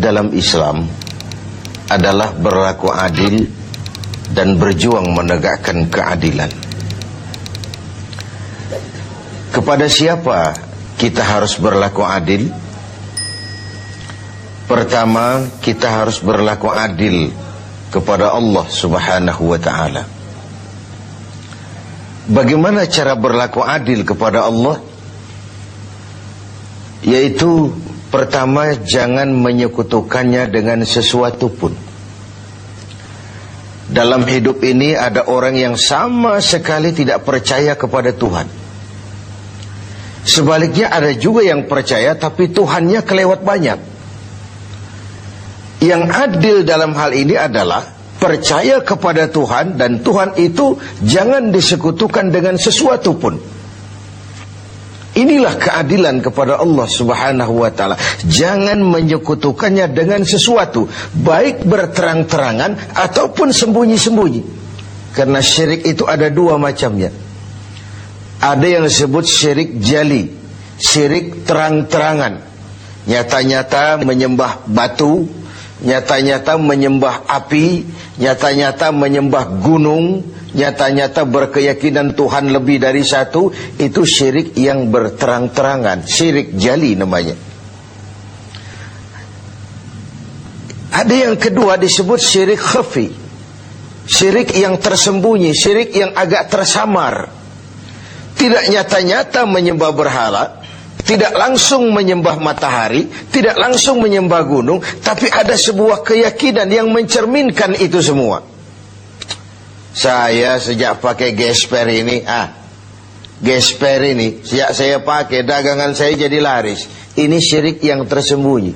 dalam Islam adalah berlaku adil dan berjuang menegakkan keadilan. Kepada siapa kita harus berlaku adil? Pertama, kita harus berlaku adil kepada Allah Subhanahu wa ta'ala. Bagaimana cara berlaku adil kepada Allah? Yaitu pertama, jangan menyekutukannya dengan sesuatu pun. Dalam hidup ini ada orang yang sama sekali tidak percaya kepada Tuhan. Sebaliknya ada juga yang percaya tapi Tuhannya kelewat banyak. Yang adil dalam hal ini adalah percaya kepada Tuhan, dan Tuhan itu jangan disekutukan dengan sesuatu pun. Inilah keadilan kepada Allah Subhanahu wa ta'ala. Jangan menyekutukannya dengan sesuatu, baik berterang-terangan ataupun sembunyi-sembunyi. Karena syirik itu ada dua macamnya. Ada yang disebut syirik jali, syirik terang-terangan. Nyata-nyata menyembah batu, nyata-nyata menyembah api, nyata-nyata menyembah gunung, nyata-nyata berkeyakinan Tuhan lebih dari satu. Itu syirik yang berterang-terangan, syirik jali namanya. Ada yang kedua disebut syirik khafi, syirik yang tersembunyi, syirik yang agak tersamar. Tidak nyata-nyata menyembah berhala, tidak langsung menyembah matahari, tidak langsung menyembah gunung, tapi ada sebuah keyakinan yang mencerminkan itu semua. Saya sejak pakai gesper ini, gesper ini sejak saya pakai, dagangan saya jadi laris. Ini syirik yang tersembunyi.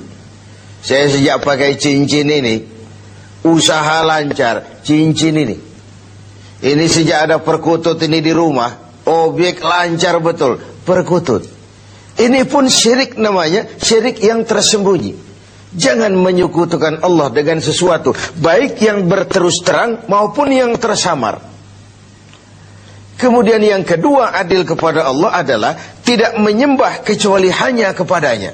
Saya sejak pakai cincin ini, usaha lancar. Cincin ini sejak ada perkutut ini di rumah, objek lancar betul, perkutut. Ini pun syirik namanya, syirik yang tersembunyi. Jangan menyekutukan Allah dengan sesuatu, baik yang berterus terang maupun yang tersamar. Kemudian yang kedua, adil kepada Allah adalah tidak menyembah kecuali hanya kepadanya.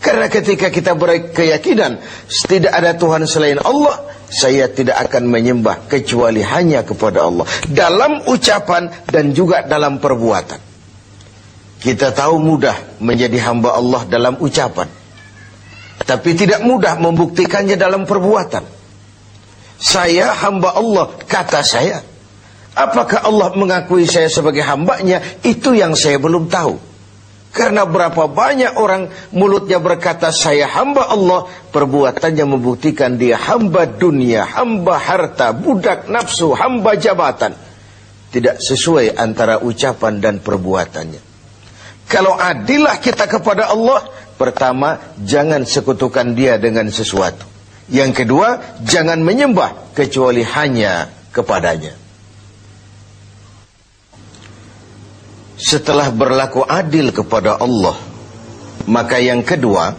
Karena ketika kita berkeyakinan tidak ada Tuhan selain Allah, saya tidak akan menyembah kecuali hanya kepada Allah, dalam ucapan dan juga dalam perbuatan. Kita tahu mudah menjadi hamba Allah dalam ucapan, tapi tidak mudah membuktikannya dalam perbuatan. Saya hamba Allah, kata saya. Apakah Allah mengakui saya sebagai hambanya? Itu yang saya belum tahu. Karena berapa banyak orang mulutnya berkata saya hamba Allah, perbuatannya membuktikan dia hamba dunia, hamba harta, budak nafsu, hamba jabatan. Tidak sesuai antara ucapan dan perbuatannya. Kalau adillah kita kepada Allah, pertama, jangan sekutukan dia dengan sesuatu. Yang kedua, jangan menyembah kecuali hanya kepadanya. Setelah berlaku adil kepada Allah, maka yang kedua,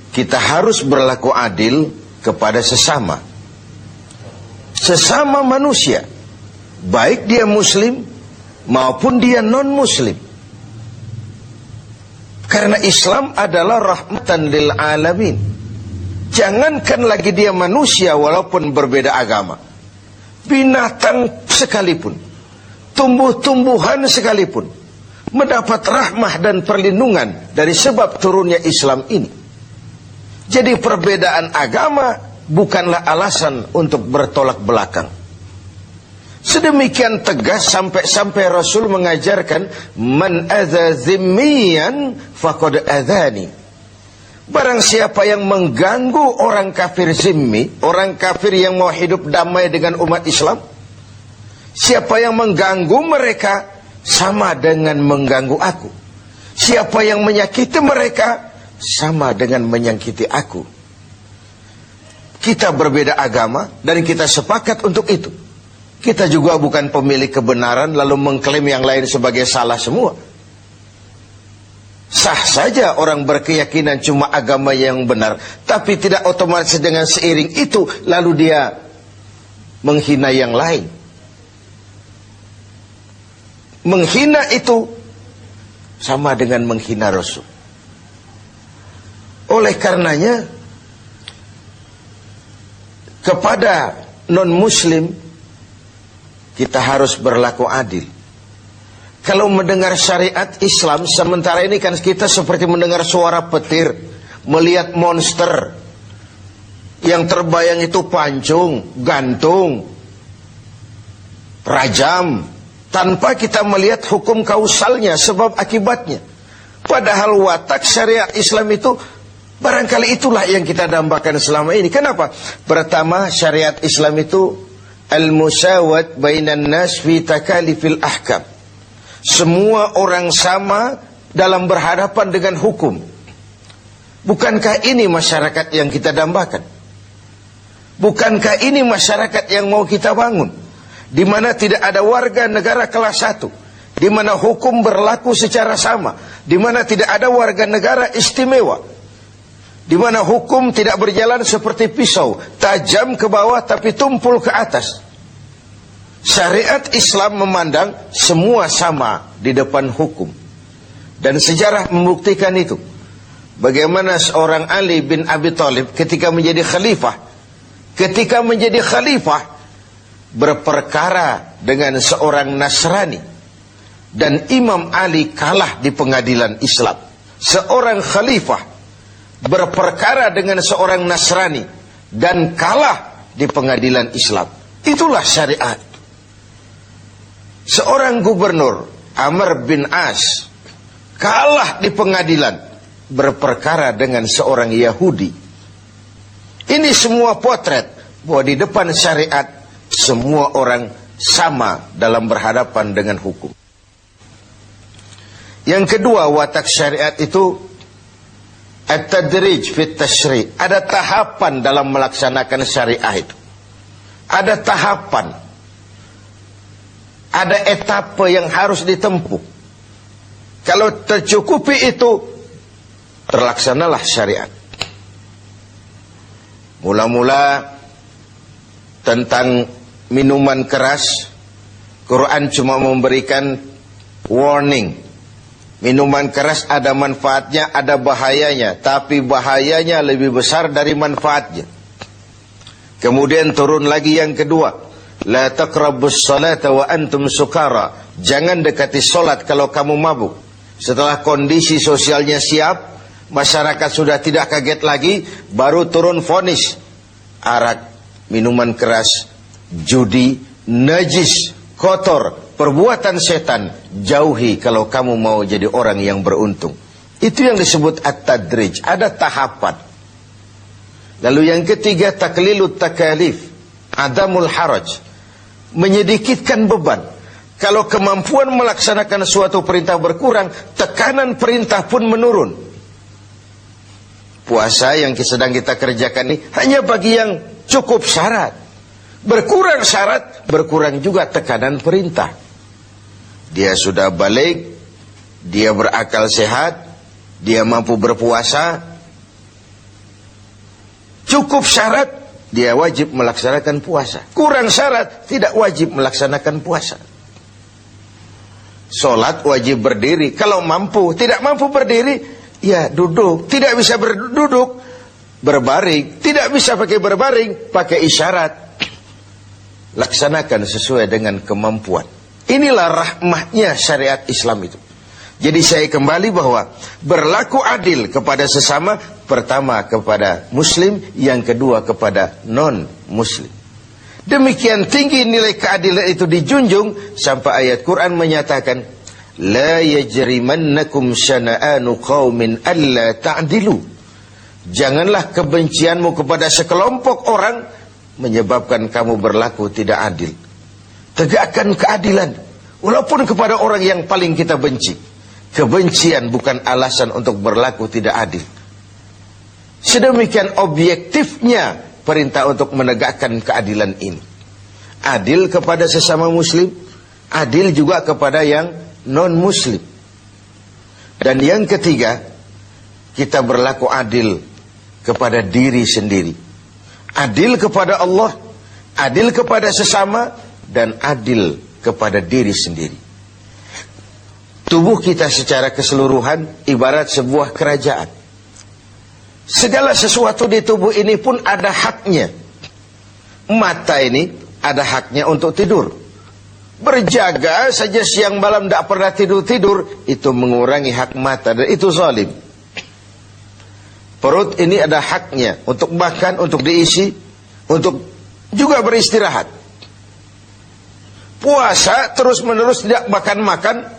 kita harus berlaku adil kepada sesama. Sesama manusia, baik dia muslim maupun dia non-muslim. Karena Islam adalah rahmatan lil alamin. Jangankan lagi dia manusia walaupun berbeda agama, binatang sekalipun, tumbuh-tumbuhan sekalipun mendapat rahmah dan perlindungan dari sebab turunnya Islam ini. Jadi perbedaan agama bukanlah alasan untuk bertolak belakang. Sedemikian tegas sampai Rasul mengajarkan, man adza zimmiyan faqad adzani. Barang siapa yang mengganggu orang kafir zimmi, orang kafir yang mau hidup damai dengan umat Islam, siapa yang mengganggu mereka sama dengan mengganggu aku. Siapa yang menyakiti mereka sama dengan menyakiti aku. Kita berbeda agama dan kita sepakat untuk itu. Kita juga bukan pemilik kebenaran lalu mengklaim yang lain sebagai salah semua. Sah saja orang berkeyakinan cuma agama yang benar, tapi tidak otomatis dengan seiring itu lalu dia menghina yang lain. Menghina itu sama dengan menghina Rasul. Oleh karenanya, kepada non-muslim, kita harus berlaku adil. Kalau mendengar syariat Islam, sementara ini kan kita seperti mendengar suara petir, melihat monster. Yang terbayang itu pancung, gantung, rajam, tanpa kita melihat hukum kausalnya, sebab akibatnya. Padahal watak syariat Islam itu barangkali itulah yang kita dambakan selama ini. Kenapa? Pertama, syariat Islam itu al-musawat bainan nas fi takalifil ahkam. Semua orang sama dalam berhadapan dengan hukum. Bukankah ini masyarakat yang kita dambakan? Bukankah ini masyarakat yang mau kita bangun? Di mana tidak ada warga negara kelas 1, di mana hukum berlaku secara sama, di mana tidak ada warga negara istimewa, di mana hukum tidak berjalan seperti pisau, tajam ke bawah tapi tumpul ke atas. Syariat Islam memandang semua sama di depan hukum. Dan sejarah membuktikan itu. Bagaimana seorang Ali bin Abi Thalib ketika menjadi khalifah, berperkara dengan seorang Nasrani, dan Imam Ali kalah di pengadilan Islam. Seorang khalifah berperkara dengan seorang Nasrani dan kalah di pengadilan Islam. Itulah syariat. Seorang gubernur, Amr bin As, kalah di pengadilan berperkara dengan seorang Yahudi. Ini semua potret bahwa di depan syariat semua orang sama dalam berhadapan dengan hukum. Yang kedua, watak syariat itu at-tadrij fit tashri'. Ada tahapan dalam melaksanakan syariah itu. Ada tahapan. Ada etapa yang harus ditempuh. Kalau tercukupi itu, terlaksanalah syariat. Mula-mula tentang minuman keras, Quran cuma memberikan warning. Minuman keras ada manfaatnya, ada bahayanya, tapi bahayanya lebih besar dari manfaatnya. Kemudian turun lagi yang kedua, la taqrabus salata wa antum sukara. Jangan dekati solat kalau kamu mabuk. Setelah kondisi sosialnya siap, masyarakat sudah tidak kaget lagi, baru turun vonis. Arak, minuman keras, judi, najis, kotor, perbuatan setan, jauhi kalau kamu mau jadi orang yang beruntung. Itu yang disebut at-tadrij, ada tahapan. Lalu yang ketiga, taklilut takalif, adamul haraj, menyedikitkan beban. Kalau kemampuan melaksanakan suatu perintah berkurang, tekanan perintah pun menurun. Puasa yang sedang kita kerjakan ini hanya bagi yang cukup syarat. Berkurang syarat, berkurang juga tekanan perintah. Dia sudah balik, dia berakal sehat, dia mampu berpuasa. Cukup syarat, dia wajib melaksanakan puasa. Kurang syarat, tidak wajib melaksanakan puasa. Solat wajib berdiri, kalau mampu. Tidak mampu berdiri, ya duduk. Tidak bisa berduduk, berbaring. Tidak bisa pakai berbaring, pakai isyarat. Laksanakan sesuai dengan kemampuan. Inilah rahmatnya syariat Islam itu. Jadi saya kembali bahwa berlaku adil kepada sesama, pertama kepada muslim, yang kedua kepada non-muslim. Demikian tinggi nilai keadilan itu dijunjung sampai ayat Quran menyatakan, la yajrimannakum syana'anu qaumin alla ta'dilu. Janganlah kebencianmu kepada sekelompok orang menyebabkan kamu berlaku tidak adil. Tegakkan keadilan walaupun kepada orang yang paling kita benci. Kebencian bukan alasan untuk berlaku tidak adil. Sedemikian objektifnya perintah untuk menegakkan keadilan ini. Adil kepada sesama muslim, adil juga kepada yang non-muslim. Dan yang ketiga, kita berlaku adil kepada diri sendiri. Adil kepada Allah, adil kepada sesama, dan adil kepada diri sendiri. Tubuh kita secara keseluruhan ibarat sebuah kerajaan. Segala sesuatu di tubuh ini pun ada haknya. mata ini ada haknya untuk tidur. Berjaga saja siang malam tidak pernah tidur-tidur, itu mengurangi hak mata dan itu zalim. Perut ini ada haknya untuk makan, untuk diisi, untuk juga beristirahat. Puasa terus-menerus tidak makan-makan,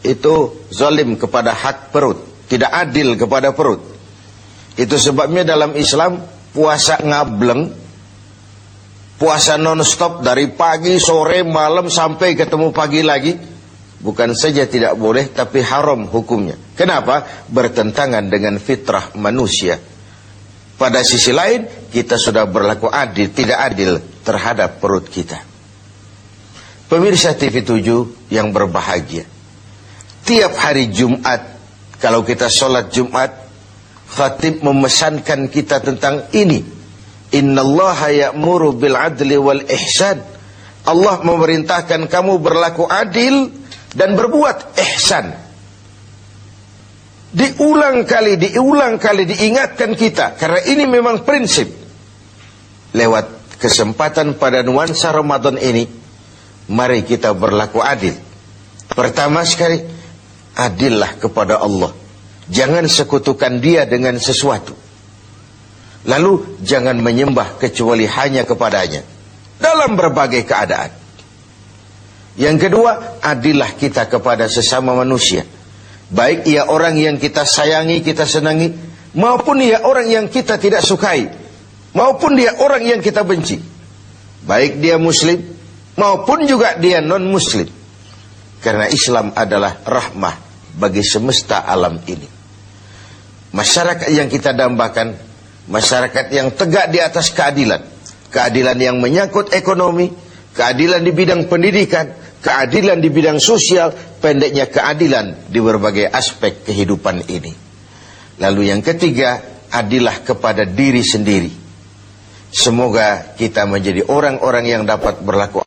itu zalim kepada hak perut, tidak adil kepada perut. Itu sebabnya dalam Islam puasa ngableng, puasa non-stop dari pagi, sore, malam sampai ketemu pagi lagi, bukan saja tidak boleh tapi haram hukumnya. Kenapa? Bertentangan dengan fitrah manusia. Pada sisi lain kita sudah berlaku adil, tidak adil terhadap perut kita. Pemirsa TV 7 yang berbahagia, tiap hari Jumat kalau kita sholat Jumat, khatib memesankan kita tentang ini. Innallaha ya'muru bil adli wal ihsan. Allah memerintahkan kamu berlaku adil dan berbuat ihsan. Diulang kali diingatkan kita, karena ini memang prinsip. Lewat kesempatan pada nuansa Ramadan ini, mari kita berlaku adil. Pertama sekali, adillah kepada Allah. Jangan sekutukan Dia dengan sesuatu. Lalu jangan menyembah kecuali hanya kepadanya dalam berbagai keadaan. Yang kedua, adillah kita kepada sesama manusia. Baik ia orang yang kita sayangi, kita senangi, maupun ia orang yang kita tidak sukai, maupun dia orang yang kita benci. Baik dia muslim, maupun juga dia non-muslim. Karena Islam adalah rahmah bagi semesta alam ini. Masyarakat yang kita dambakan, masyarakat yang tegak di atas keadilan. Keadilan yang menyangkut ekonomi, keadilan di bidang pendidikan, keadilan di bidang sosial, pendeknya keadilan di berbagai aspek kehidupan ini. Lalu yang ketiga, adillah kepada diri sendiri. Semoga kita menjadi orang-orang yang dapat berlaku